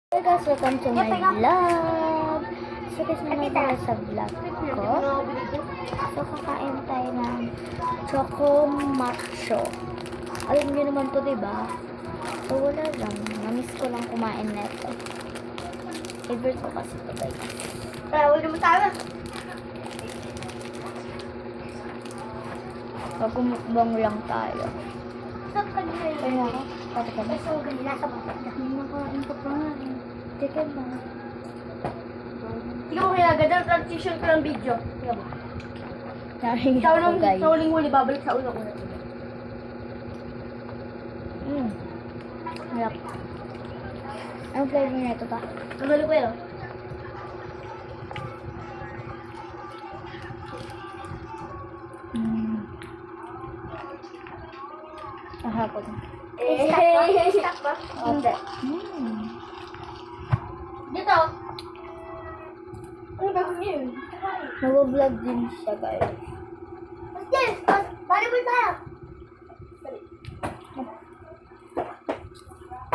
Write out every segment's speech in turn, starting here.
Hey guys, welcome to my vlog. So guys, naman tayo sa vlog ko. So kakain tayo ng Choco Macho. Alam niyo naman to, diba? So wala lang. Namiss ko lang kumain neto. Favorite ko kasi to, guys. Wala naman tayo. Magkumukbang lang tayo. Saan ka nila yun? Kaya ako, pati ka na. Ay, so ganila sa bata. Nakain ko pa nga eh. Teka ba? Hindi ko kaya ganda transition ko ng video. Tingnan mo. Nahingi Sa ako, guys. uling huli, babalik sa ulo ko. Harap. Anong flavor nito pa? Nabalik ko yun. Hapon. Stop ba? Hindi. Dito. Ano gagawin niyo yun? Nag-vlog din siya, guys. Yes! Bari mo tayo.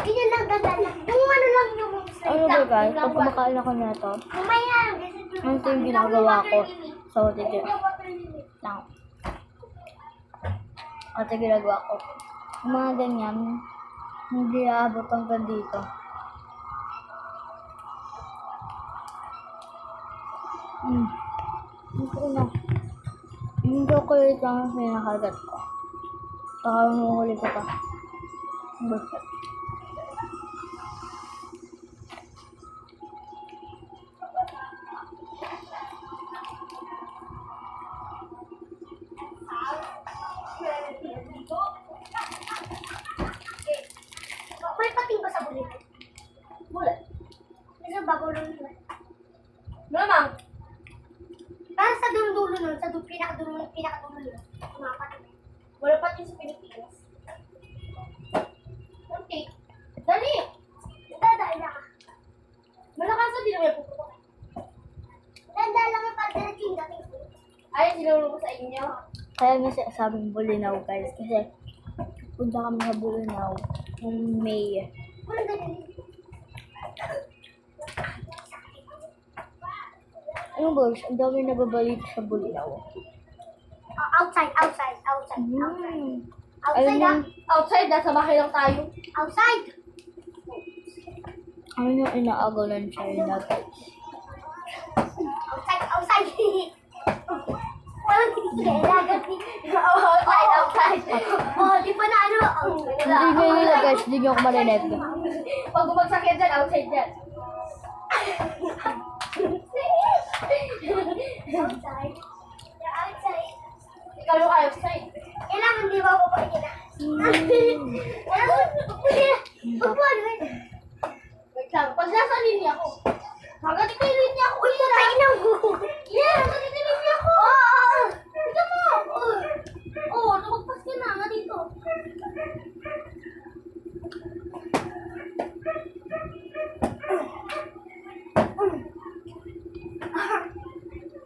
Ganyan lang, ganda lang. Yung ano lang yung Ano ba, guys? Pag kumakain ako nito, Mamaya. ano ito yung ginagawa ko? So, tigil. Lang. Ito ginagawa ko. Yung mga ganyan, hindi aabot hanggang dito. Ito na. Yung chocolate lang ang pinakagat ko. Saka mamuhuli ko pa. Basta. May pating ba sa bulit? Bulit? Kasi bago lang yun. Mamang! Parang sa dulo-dulo nun, sa pinakadulo nun. Mga pating. Wala pating sa Pilipinas. Okay. Dali! Dadaan na ka. Malakasan din naman puputok. Ganda lang yung pagdalating dating ko. Ay, sinulong ko sa inyo. Kaya nga sabing Bulinaw, guys. Kasi punta kami sa Bulinaw yung May. Walang ganyan. Ano guys, ang dami nababalik sa Bulinaw. Outside. Outside Alam mo, Outside, nasa bahay lang tayo. Outside! ano yung inaagalan siya na guys? Outside! Walang kailangan. Outside! Oh, di pa na ano. Hindi nyo nila guys, hindi nyo ako marinet. Pag bumagsak yan dyan, outside dyan. Outside. Ikaw yung outside. Kailangan di ba po na? Pag nasa linya ako. Hanggang dito yung linya ako. Uy, tayo na mo. Yeah, hanggang dito yung linya ako. Tignan mo. Oo, lumagpas ka na. Hanggang dito.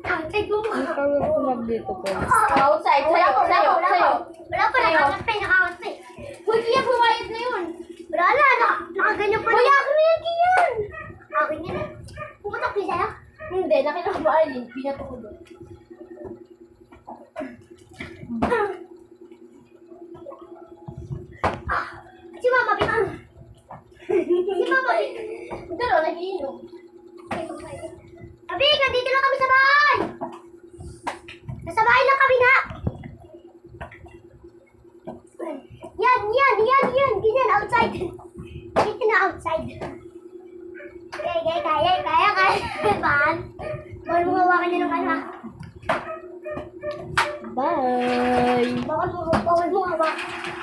Outside mo. Ang kawin ko nagdito guys. Outside. Sa'yo. Wala pa. Naka-outside. Uy, Kian, bumayad na yun. Wala na. Nakaganyan pa. Kuya, akin na yan, Kian. Akin yan. Puputok niya sa'yo? Hindi. Nakita ko ba alin? Pinato ko doon. Si Mama, bitan. Si Mama, ito no, nag-iinom. Abi, dito lang kami sa bahay. Nasa bahay lang kami na. Yan. Ganyan, outside. Dito na outside. Kaya. Bahan. Bawal mo hawakan niya ng ano ha. Bye! Bawal mo hawakan.